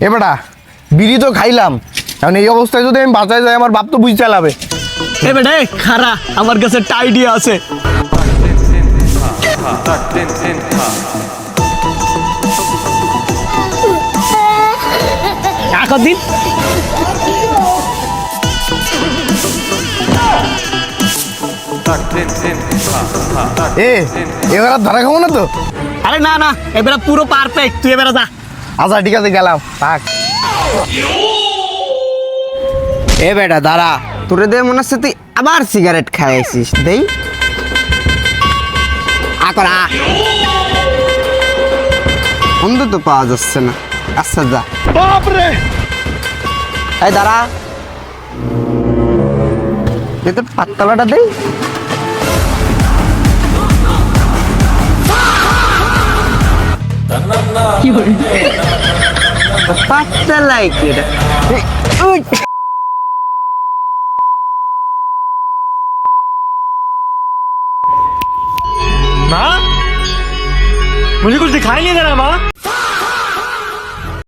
এ বেটা বিড়ি তো খাইলাম, কারণ এই অবস্থায় যদি আমি বাঁচায় যাই আমার বাপ তো বুঝতে চালাবে। এ বেটা খারা, আমার কাছে একটা আইডিয়া আছে। দিন এবার আর ধরা খাবো না তো? আরে না না, এবারে পুরো পারফেক্ট, তুই এবারে যা। আচ্ছা ঠিক আছে গেলাম, থাক। এ বেটা দাঁড়া, তোরে দে মনে হচ্ছে তুই আবার সিগারেট খাইছিস। দেই আকরা বন্ধ তো পাওয়া যাচ্ছে না। আচ্ছা যা। বাপরে, এই দাঁড়া, এ তোর পাততলাটা দেই। পাততলাই কি এটা? উই। মা, मुझे कुछ दिखाई नहीं दे रहा माँ।